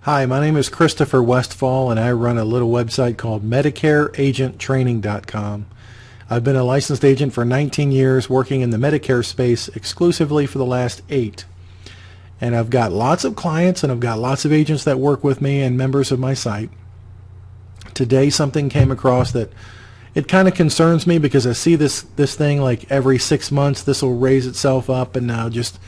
Hi, my name is Christopher Westfall, and I run a little website called MedicareAgentTraining.com. I've been a licensed agent for 19 years, working in the Medicare space exclusively for the last 8. And I've got lots of clients, and I've got lots of agents that work with me and members of my site. Today something came across that it kind of concerns me, because I see this thing like every 6 months. This will raise itself up, and now just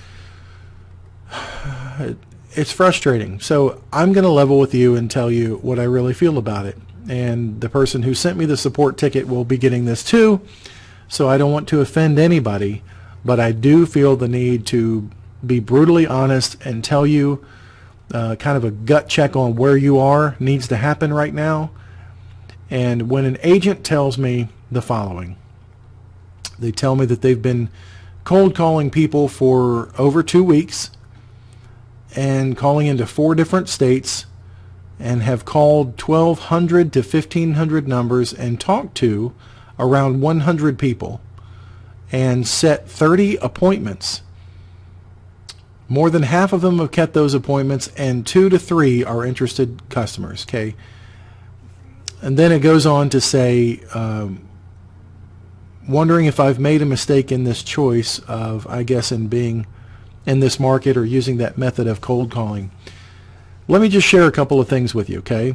it's frustrating. So I'm going to level with you and tell you what I really feel about it. And the person who sent me the support ticket will be getting this too, so I don't want to offend anybody, but I do feel the need to be brutally honest and tell you kind of a gut check on where you are needs to happen right now. And when an agent tells me the following, they tell me that they've been cold calling people for over 2 weeks and calling into 4 different states, and have called 1,200 to 1,500 numbers and talked to around 100 people and set 30 appointments. More than half of them have kept those appointments, and 2 to 3 are interested customers. Okay, and then it goes on to say, wondering if I've made a mistake in this choice of, I guess, in being in this market or using that method of cold calling. Let me just share a couple of things with you, okay?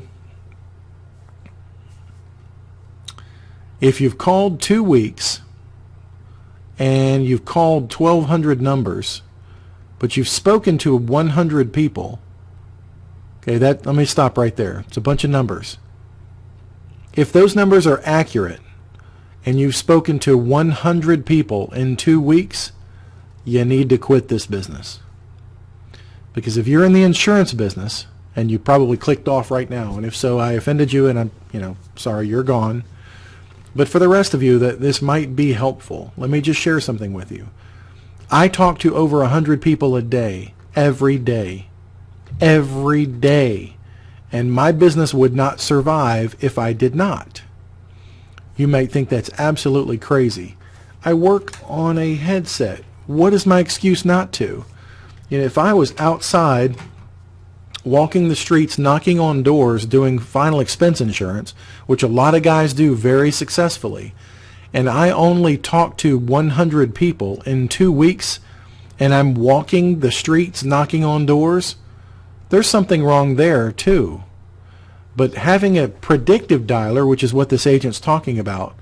If you've called 2 weeks and you've called 1,200 numbers, but you've spoken to 100 people, okay, let me stop right there. It's a bunch of numbers. If those numbers are accurate and you've spoken to 100 people in 2 weeks, you need to quit this business. Because if you're in the insurance business, and you probably clicked off right now, and if so, I offended you, and I'm sorry, you're gone. But for the rest of you, that this might be helpful, let me just share something with you. I talk to over 100 people a day, every day, and my business would not survive if I did not. You might think that's absolutely crazy. I work on a headset. What is my excuse not to? If I was outside walking the streets, knocking on doors, doing final expense insurance, which a lot of guys do very successfully, and I only talk to 100 people in 2 weeks, and I'm walking the streets, knocking on doors, there's something wrong there too. But having a predictive dialer, which is what this agent's talking about,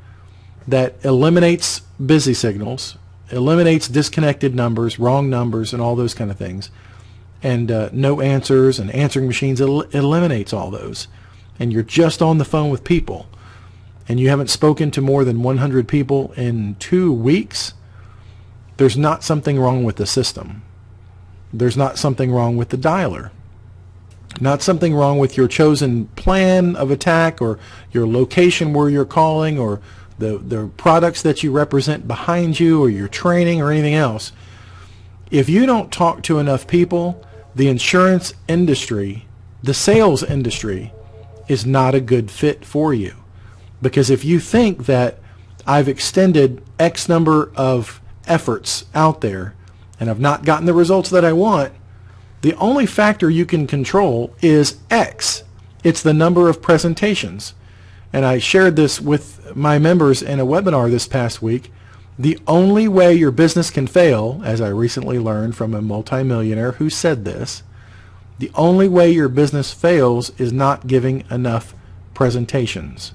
that eliminates busy signals, eliminates disconnected numbers, wrong numbers, and all those kind of things, and no answers and answering machines, eliminates all those, and you're just on the phone with people, and you haven't spoken to more than 100 people in 2 weeks, there's not something wrong with the system. There's not something wrong with the dialer. Not something wrong with your chosen plan of attack, or your location where you're calling, or the products that you represent behind you, or your training, or anything else. If you don't talk to enough people, the insurance industry, the sales industry, is not a good fit for you. Because if you think that I've extended X number of efforts out there and I've not gotten the results that I want, the only factor you can control is X. It's the number of presentations. And I shared this with my members in a webinar this past week. The only way your business can fail, as I recently learned from a multimillionaire who said this, the only way your business fails is not giving enough presentations.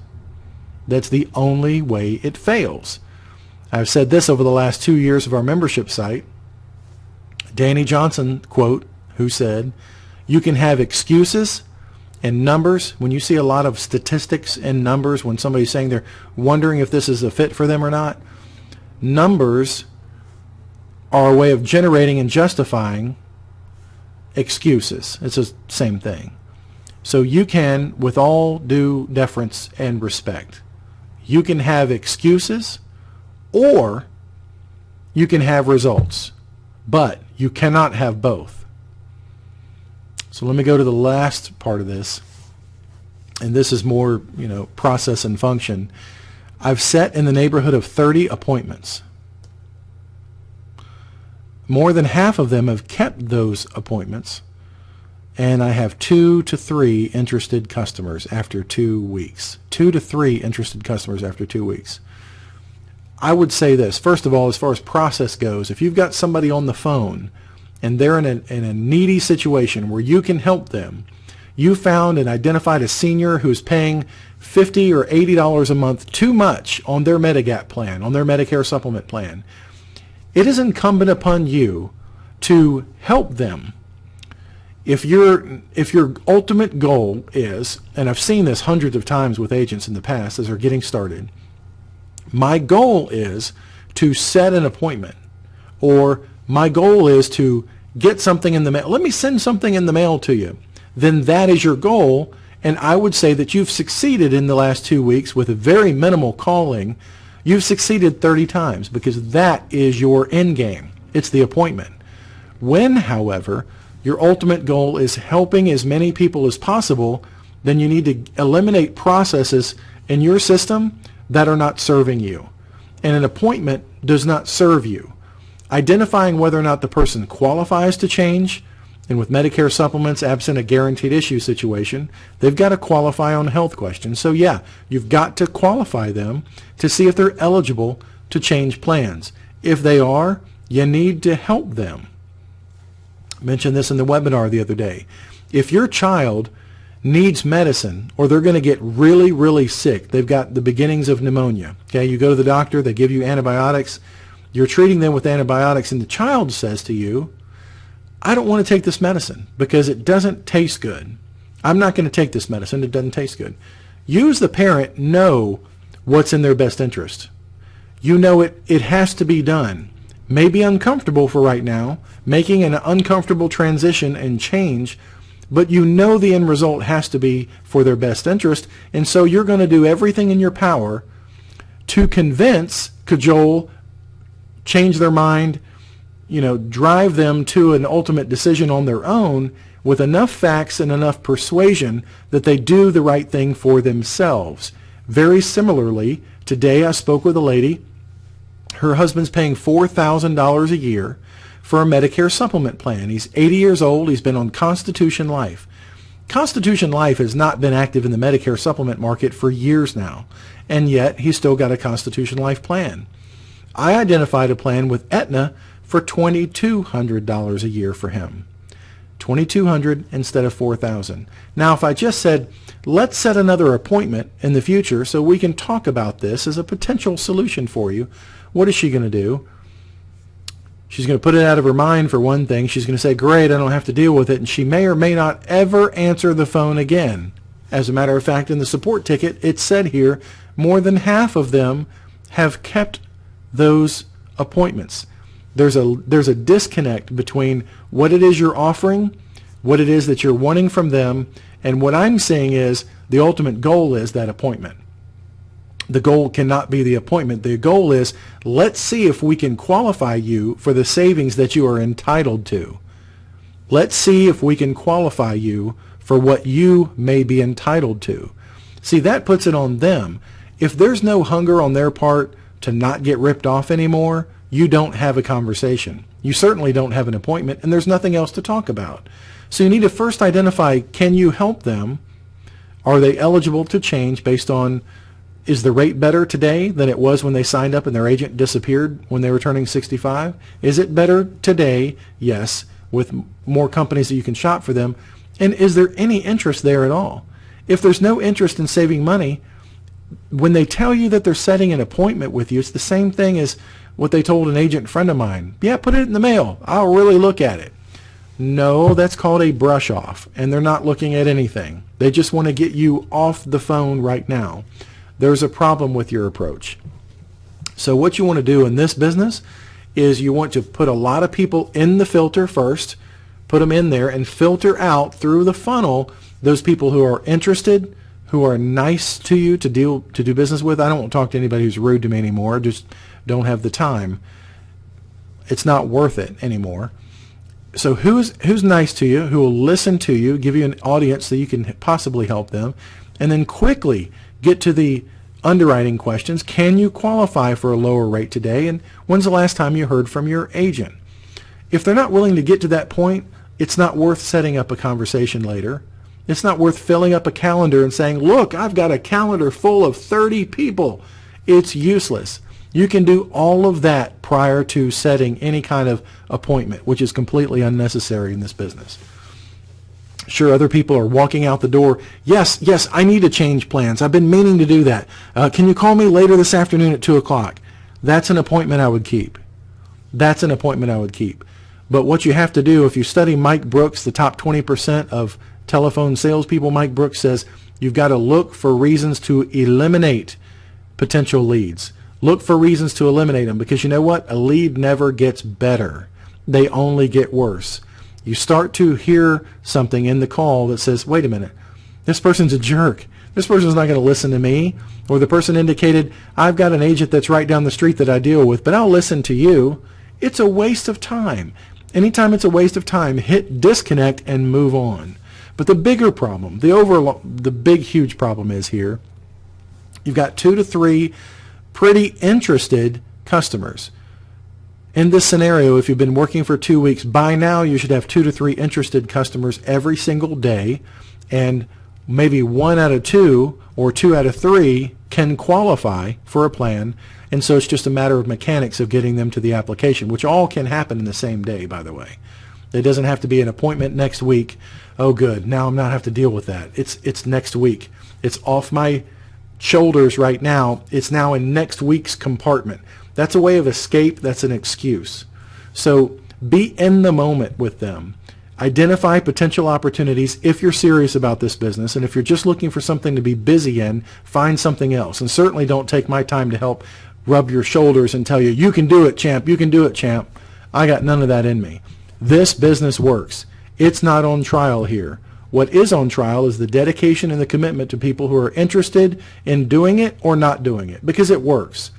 That's the only way it fails. I've said this over the last 2 years of our membership site. Danny Johnson, quote, who said, you can have excuses and numbers. When you see a lot of statistics and numbers, when somebody's saying they're wondering if this is a fit for them or not, numbers are a way of generating and justifying excuses. It's the same thing. So you can, with all due deference and respect, you can have excuses or you can have results, but you cannot have both. So let me go to the last part of this, and this is more, process and function. I've set in the neighborhood of 30 appointments. More than half of them have kept those appointments, and I have 2 to 3 interested customers after 2 weeks. 2 to 3 interested customers after 2 weeks. I would say this. First of all, as far as process goes, if you've got somebody on the phone and they're in a needy situation where you can help them, you found and identified a senior who's paying $50 or $80 a month too much on their Medigap plan, on their Medicare supplement plan, it is incumbent upon you to help them. If your ultimate goal is, and I've seen this hundreds of times with agents in the past as they're getting started, my goal is to set an appointment, or my goal is to get something in the mail. Let me send something in the mail to you. Then that is your goal, and I would say that you've succeeded in the last 2 weeks with a very minimal calling. You've succeeded 30 times because that is your end game. It's the appointment. When, however, your ultimate goal is helping as many people as possible, then you need to eliminate processes in your system that are not serving you. And an appointment does not serve you. Identifying whether or not the person qualifies to change, and with Medicare supplements, absent a guaranteed issue situation, they've got to qualify on health questions. So yeah, you've got to qualify them to see if they're eligible to change plans. If they are, you need to help them. I mentioned this in the webinar the other day. If your child needs medicine, or they're going to get really, really sick, they've got the beginnings of pneumonia, okay, you go to the doctor, they give you antibiotics, you're treating them with antibiotics, and the child says to you, I don't want to take this medicine because it doesn't taste good. I'm not going to take this medicine. It doesn't taste good. You as the parent know what's in their best interest. You know it has to be done. Maybe uncomfortable for right now, making an uncomfortable transition and change, but you know the end result has to be for their best interest, and so you're going to do everything in your power to convince, cajole, change their mind, drive them to an ultimate decision on their own with enough facts and enough persuasion that they do the right thing for themselves. Very similarly, today I spoke with a lady. Her husband's paying $4,000 a year for a Medicare supplement plan. He's 80 years old. He's been on Constitution Life. Constitution Life has not been active in the Medicare supplement market for years now, and yet he's still got a Constitution Life plan. I identified a plan with Aetna for $2,200 a year for him. $2,200 instead of $4,000. Now, if I just said, let's set another appointment in the future so we can talk about this as a potential solution for you, what is she going to do? She's going to put it out of her mind for one thing. She's going to say, great, I don't have to deal with it, and she may or may not ever answer the phone again. As a matter of fact, in the support ticket, it said here, more than half of them have kept those appointments. There's a disconnect between what it is you're offering, what it is that you're wanting from them, and what I'm saying is the ultimate goal is that appointment. The goal cannot be the appointment. The goal is, let's see if we can qualify you for the savings that you are entitled to. Let's see if we can qualify you for what you may be entitled to. See, that puts it on them. If there's no hunger on their part to not get ripped off anymore, you don't have a conversation. You certainly don't have an appointment, and there's nothing else to talk about. So you need to first identify, can you help them? Are they eligible to change based on, is the rate better today than it was when they signed up and their agent disappeared when they were turning 65? Is it better today? Yes, with more companies that you can shop for them. And is there any interest there at all? If there's no interest in saving money, when they tell you that they're setting an appointment with you, it's the same thing as what they told an agent friend of mine. Yeah, put it in the mail. I'll really look at it. No, that's called a brush off, and they're not looking at anything. They just want to get you off the phone right now. There's a problem with your approach. So what you want to do in this business is you want to put a lot of people in the filter first, put them in there, and filter out through the funnel those people who are interested, who are nice to you to do business with. I don't want to talk to anybody who's rude to me anymore. Just don't have the time. It's not worth it anymore. So who's nice to you, who will listen to you, give you an audience so you can possibly help them, and then quickly get to the underwriting questions. Can you qualify for a lower rate today? And when's the last time you heard from your agent? If they're not willing to get to that point, It's not worth setting up a conversation later. It's not worth filling up a calendar and saying, look, I've got a calendar full of 30 people. It's useless. You can do all of that prior to setting any kind of appointment, which is completely unnecessary in this business. Sure, other people are walking out the door. Yes, I need to change plans. I've been meaning to do that. Can you call me later this afternoon at 2 o'clock? That's an appointment I would keep. That's an appointment I would keep. But what you have to do, if you study Mike Brooks, the top 20% of telephone salespeople, Mike Brooks says you've got to look for reasons to eliminate potential leads. Look for reasons to eliminate them, because you know what? A lead never gets better. They only get worse. You start to hear something in the call that says, wait a minute, this person's a jerk. This person's not going to listen to me. Or the person indicated, I've got an agent that's right down the street that I deal with, but I'll listen to you. It's a waste of time. Anytime it's a waste of time, hit disconnect and move on. But the bigger problem, the big, huge problem is here, you've got 2 to 3 pretty interested customers. In this scenario, if you've been working for 2 weeks, by now you should have 2 to 3 interested customers every single day, and maybe 1 out of 2 or 2 out of 3 can qualify for a plan, and so it's just a matter of mechanics of getting them to the application, which all can happen in the same day, by the way. It doesn't have to be an appointment next week. Oh good, now I'm not have to deal with that. It's next week. It's off my shoulders right now. It's now in next week's compartment. That's a way of escape. That's an excuse. So be in the moment with them. Identify potential opportunities if you're serious about this business, and if you're just looking for something to be busy in, find something else. And certainly don't take my time to help rub your shoulders and tell you, you can do it, champ, you can do it, champ. I got none of that in me. This business works. It's not on trial here. What is on trial is the dedication and the commitment to people who are interested in doing it or not doing it, because it works.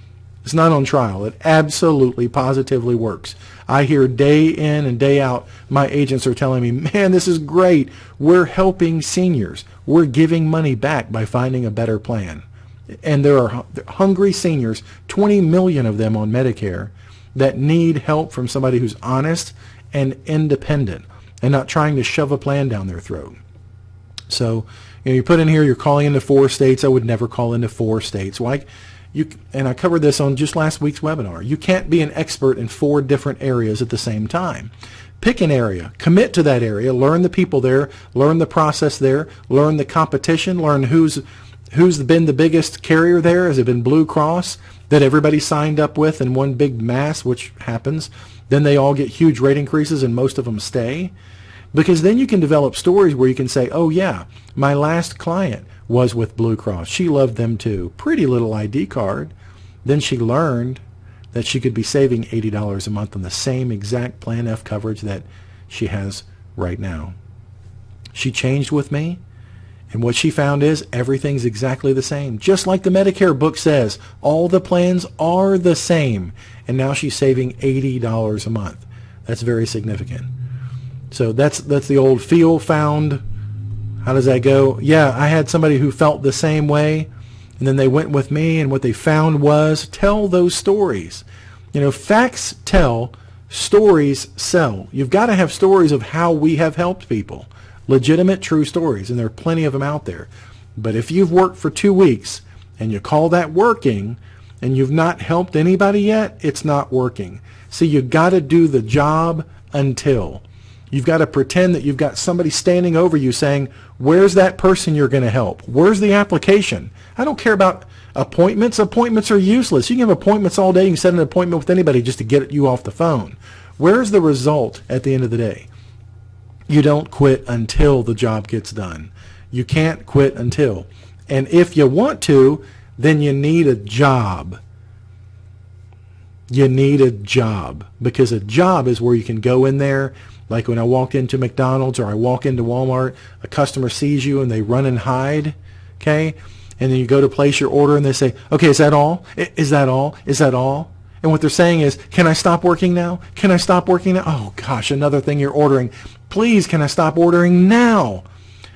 It's not on trial. It absolutely, positively works. I hear day in and day out, my agents are telling me, man, this is great. We're helping seniors. We're giving money back by finding a better plan. And there are hungry seniors, 20 million of them on Medicare, that need help from somebody who's honest and independent and not trying to shove a plan down their throat. So, you put in here, you're calling into 4 states. I would never call into 4 states. Why? And I covered this on just last week's webinar. You can't be an expert in 4 different areas at the same time. Pick an area, commit to that area, learn the people there, learn the process there, learn the competition, learn who's been the biggest carrier there. Has it been Blue Cross that everybody signed up with in one big mass, which happens? Then they all get huge rate increases and most of them stay. Because then you can develop stories where you can say, oh yeah, my last client was with Blue Cross. She loved them too. Pretty little ID card. Then she learned that she could be saving $80 a month on the same exact Plan F coverage that she has right now. She changed with me, and what she found is everything's exactly the same. Just like the Medicare book says, all the plans are the same. And now she's saving $80 a month. That's very significant. So that's the old feel found. How does that go? Yeah, I had somebody who felt the same way, and then they went with me, and what they found was, tell those stories. Facts tell, stories sell. You've got to have stories of how we have helped people. Legitimate, true stories, and there are plenty of them out there. But if you've worked for 2 weeks, and you call that working, and you've not helped anybody yet, it's not working. See, you've got to do the job until. You've got to pretend that you've got somebody standing over you saying, where's that person you're going to help? Where's the application? I don't care about appointments. Appointments are useless. You can have appointments all day. You can set an appointment with anybody just to get you off the phone. Where's the result at the end of the day? You don't quit until the job gets done. You can't quit until. And if you want to, then you need a job. You need a job, because a job is where you can go in there. Like when I walked into McDonald's or I walk into Walmart, a customer sees you and they run and hide, okay? And then you go to place your order and they say, okay, is that all? Is that all? Is that all? And what they're saying is, can I stop working now? Can I stop working now? Oh gosh, another thing you're ordering. Please, can I stop ordering now?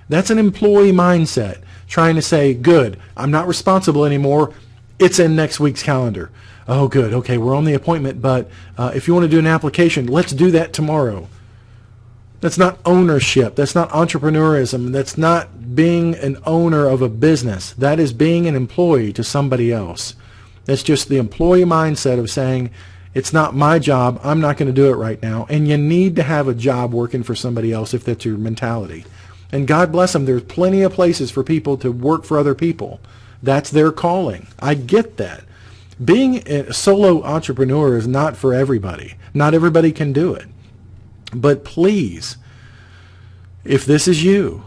That's an employee mindset, trying to say, good, I'm not responsible anymore. It's in next week's calendar. Oh good, okay, we're on the appointment, but if you want to do an application, let's do that tomorrow. That's not ownership. That's not entrepreneurism. That's not being an owner of a business. That is being an employee to somebody else. That's just the employee mindset of saying, it's not my job, I'm not going to do it right now. And you need to have a job working for somebody else if that's your mentality. And God bless them, there's plenty of places for people to work for other people. That's their calling. I get that. Being a solo entrepreneur is not for everybody. Not everybody can do it. But please, if this is you,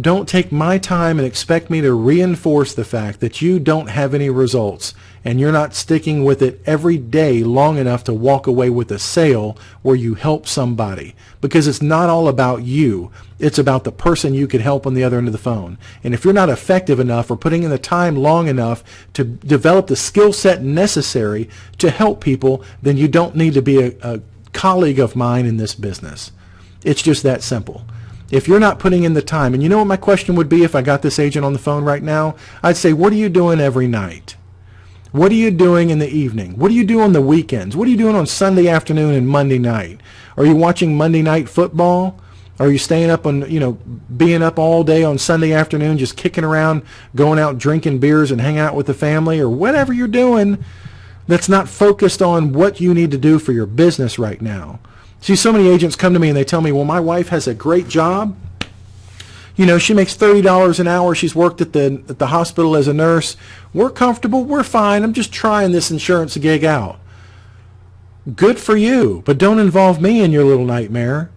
don't take my time and expect me to reinforce the fact that you don't have any results and you're not sticking with it every day long enough to walk away with a sale where you help somebody. Because it's not all about you. It's about the person you could help on the other end of the phone. And if you're not effective enough or putting in the time long enough to develop the skill set necessary to help people, then you don't need to be a colleague of mine in this business. It's just that simple. If you're not putting in the time, and you know what my question would be if I got this agent on the phone right now? I'd say, what are you doing every night? What are you doing in the evening? What do you do on the weekends? What are you doing on Sunday afternoon and Monday night? Are you watching Monday night football? Are you staying up on, being up all day on Sunday afternoon, just kicking around, going out drinking beers and hanging out with the family, or whatever you're doing that's not focused on what you need to do for your business right now? See, so many agents come to me and they tell me, well, my wife has a great job. She makes $30 an hour. She's worked at the hospital as a nurse. We're comfortable. We're fine. I'm just trying this insurance gig out. Good for you, but don't involve me in your little nightmare.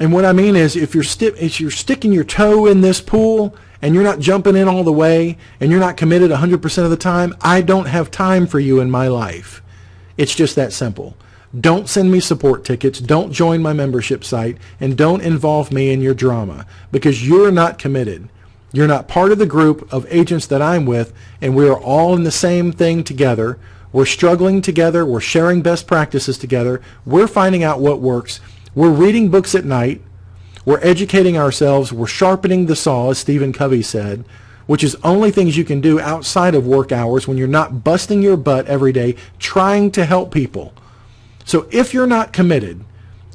And what I mean is, if you're sticking your toe in this pool and you're not jumping in all the way and you're not committed 100% of the time, I don't have time for you in my life. It's just that simple. Don't send me support tickets, don't join my membership site, and don't involve me in your drama, because you're not committed. You're not part of the group of agents that I'm with, and we are all in the same thing together. We're struggling together. We're sharing best practices together. We're finding out what works. We're reading books at night. We're educating ourselves. We're sharpening the saw, as Stephen Covey said, which is only things you can do outside of work hours when you're not busting your butt every day trying to help people. So if you're not committed,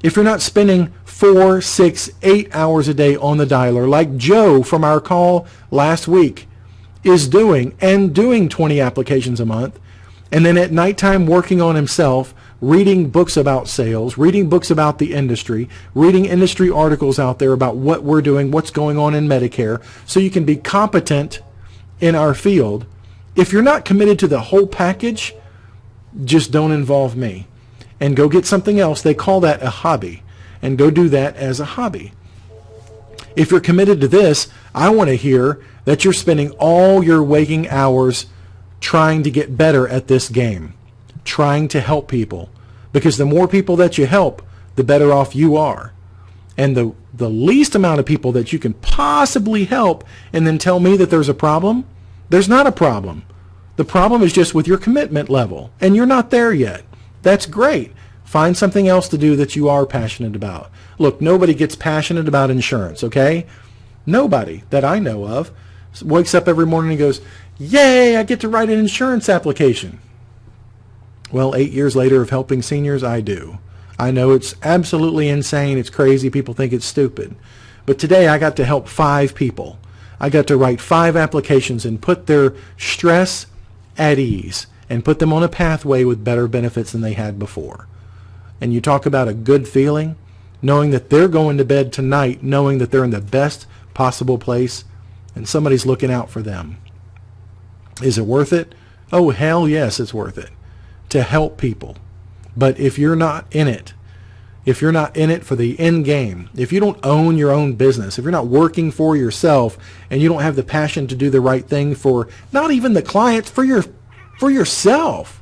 if you're not spending 4, 6, 8 hours a day on the dialer like Joe from our call last week is doing, and doing 20 applications a month, and then at nighttime working on himself, reading books about sales, reading books about the industry, reading industry articles out there about what we're doing, what's going on in Medicare, so you can be competent in our field. If you're not committed to the whole package, just don't involve me. And go get something else. They call that a hobby. And go do that as a hobby. If you're committed to this, I want to hear that you're spending all your waking hours trying to get better at this game, trying to help people. Because the more people that you help, the better off you are. And the least amount of people that you can possibly help and then tell me that there's a problem, there's not a problem. The problem is just with your commitment level. And you're not there yet. That's great. Find something else to do that you are passionate about. Look, nobody gets passionate about insurance, okay? Nobody that I know of wakes up every morning and goes, yay, I get to write an insurance application. Well, 8 years later of helping seniors, I do. I know it's absolutely insane. It's crazy. People think it's stupid. But today I got to help 5 people. I got to write 5 applications and put their stress at ease, and put them on a pathway with better benefits than they had before. And you talk about a good feeling, knowing that they're going to bed tonight, knowing that they're in the best possible place, and somebody's looking out for them. Is it worth it? Oh, hell yes, it's worth it to help people. But if you're not in it, if you're not in it for the end game, if you don't own your own business, if you're not working for yourself, and you don't have the passion to do the right thing for not even the clients, for yourself,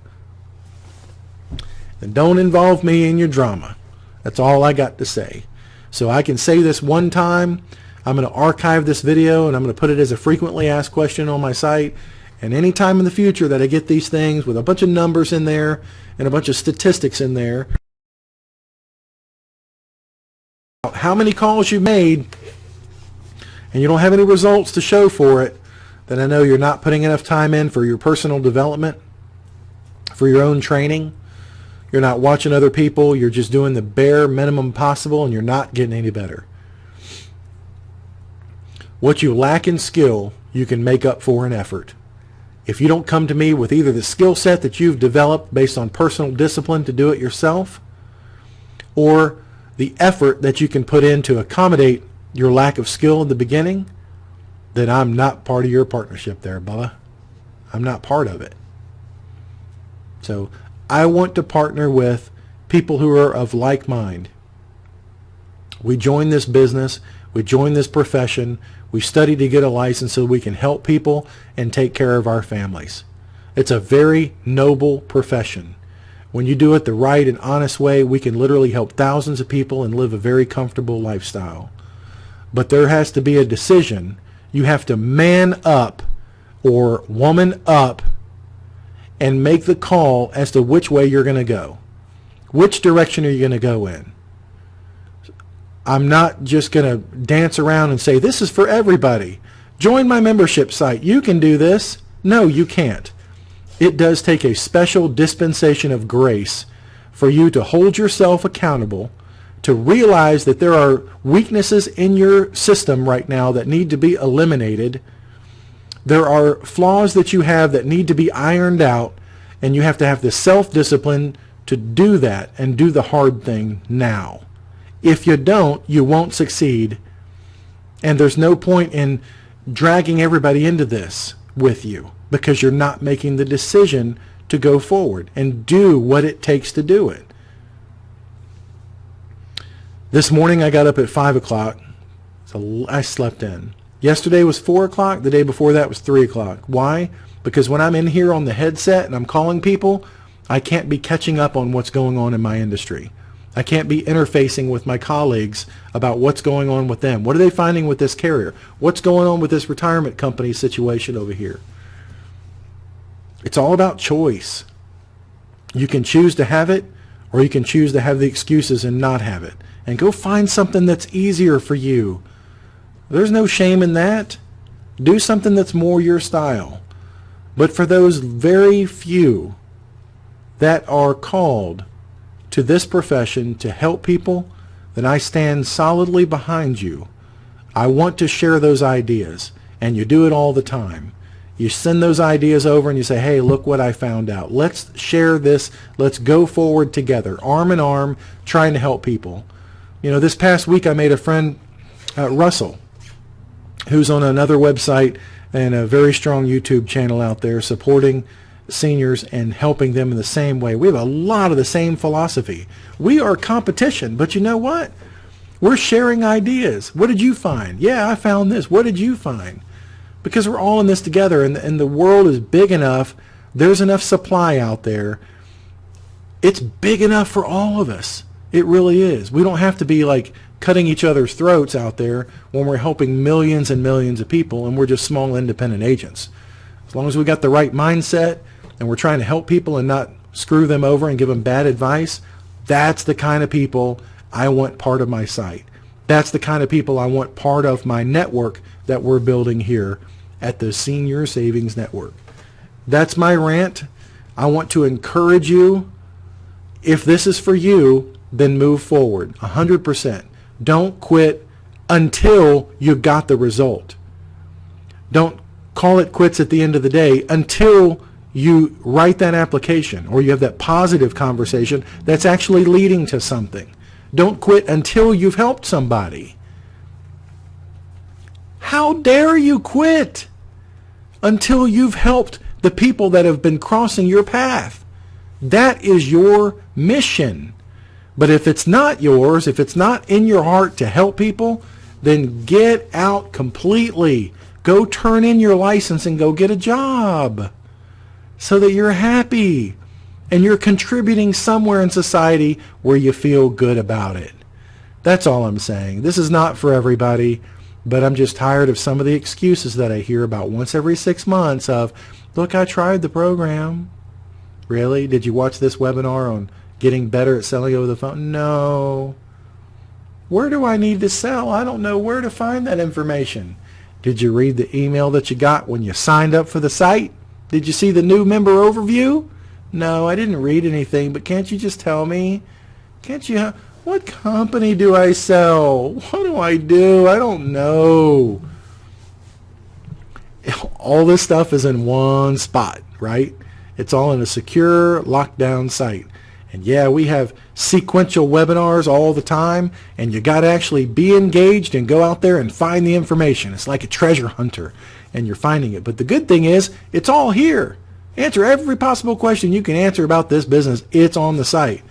then don't involve me in your drama. That's all I got to say. So I can say this one time. I'm going to archive this video and I'm going to put it as a frequently asked question on my site. And any time in the future that I get these things with a bunch of numbers in there and a bunch of statistics in there, how many calls you made, and you don't have any results to show for it, then I know you're not putting enough time in for your personal development, for your own training, You're not watching other people. You're just doing the bare minimum possible, and you're not getting any better. What you lack in skill, you can make up for in effort. If you don't come to me with either the skill set that you've developed based on personal discipline to do it yourself, or the effort that you can put in to accommodate your lack of skill in the beginning, then I'm not part of your partnership there, Bubba. I'm not part of it. So I want to partner with people who are of like mind. We join this business, we join this profession, we study to get a license so we can help people and take care of our families. It's a very noble profession. When you do it the right and honest way, we can literally help thousands of people and live a very comfortable lifestyle. But there has to be a decision. You have to man up or woman up and make the call as to which way you're going to go. Which direction are you going to go in? I'm not just going to dance around and say, this is for everybody. Join my membership site. You can do this. No, you can't. It does take a special dispensation of grace for you to hold yourself accountable, to realize that there are weaknesses in your system right now that need to be eliminated. There are flaws that you have that need to be ironed out, and you have to have the self-discipline to do that and do the hard thing now. If you don't, you won't succeed, and there's no point in dragging everybody into this with you because you're not making the decision to go forward and do what it takes to do it. This morning I got up at 5 o'clock, so I slept in. Yesterday was 4 o'clock. The day before that was 3 o'clock. Why? Because when I'm in here on the headset and I'm calling people, I can't be catching up on what's going on in my industry. I can't be interfacing with my colleagues about what's going on with them. What are they finding with this carrier? What's going on with this retirement company situation over here? It's all about choice. You can choose to have it, or you can choose to have the excuses and not have it. And go find something that's easier for you. There's no shame in that. Do something that's more your style. But for those very few that are called to this profession to help people, then I stand solidly behind you. I want to share those ideas, and you do it all the time. You send those ideas over and you say, hey, look what I found out. Let's share this. Let's go forward together, arm in arm, trying to help people. You know, this past week I made a friend, Russell, who's on another website and a very strong YouTube channel out there supporting seniors and helping them in the same way. We have a lot of the same philosophy. We are competition, but you know what? We're sharing ideas. What did you find? Yeah, I found this. What did you find? Because we're all in this together, and the world is big enough. There's enough supply out there. It's big enough for all of us. It really is. We don't have to be like cutting each other's throats out there when we're helping millions and millions of people and we're just small independent agents. As long as we got the right mindset and we're trying to help people and not screw them over and give them bad advice, that's the kind of people I want part of my site. That's the kind of people I want part of my network that we're building here at the Senior Savings Network. That's my rant. I want to encourage you. If this is for you, then move forward 100%. Don't quit until you got the result. Don't call it quits at the end of the day until you write that application or you have that positive conversation that's actually leading to something. Don't quit until you've helped somebody. How dare you quit until you've helped the people that have been crossing your path? That is your mission. But if it's not yours, if it's not in your heart to help people, then get out completely. Go turn in your license and go get a job so that you're happy and you're contributing somewhere in society where you feel good about it. That's all I'm saying. This is not for everybody, but I'm just tired of some of the excuses that I hear about once every 6 months of, look, I tried the program. Really? Did you watch this webinar on getting better at selling over the phone? No. Where do I need to sell? I don't know where to find that information. Did you read the email that you got when you signed up for the site? Did you see the new member overview? No, I didn't read anything, but can't you just tell me? Can't you? What company do I sell? What do I do? I don't know. All this stuff is in one spot, right? It's all in a secure, locked down site. And yeah, we have sequential webinars all the time, and you got to actually be engaged and go out there and find the information. It's like a treasure hunter, and you're finding it. But the good thing is, it's all here. Answer every possible question you can answer about this business. It's on the site.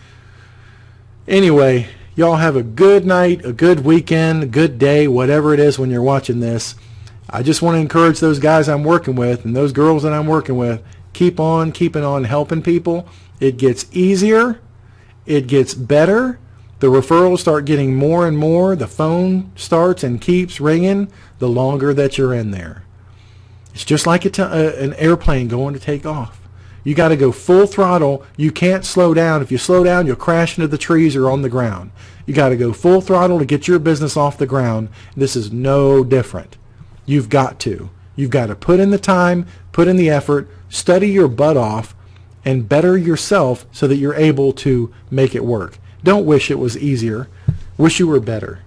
Anyway, y'all have a good night, a good weekend, a good day, whatever it is when you're watching this. I just want to encourage those guys I'm working with and those girls that I'm working with, keep on keeping on helping people. It gets easier. It gets better. The referrals start getting more and more. The phone starts and keeps ringing the longer that you're in there. It's just like an airplane going to take off. You got to go full throttle. You can't slow down. If you slow down, you'll crash into the trees or on the ground. You got to go full throttle to get your business off the ground. This is no different. You've got to. You've got to put in the time, put in the effort, study your butt off, and better yourself so that you're able to make it work. Don't wish it was easier. Wish you were better.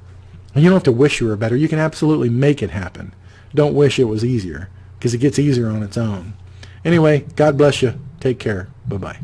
And you don't have to wish you were better. You can absolutely make it happen. Don't wish it was easier, because it gets easier on its own. Anyway, God bless you. Take care. Bye-bye.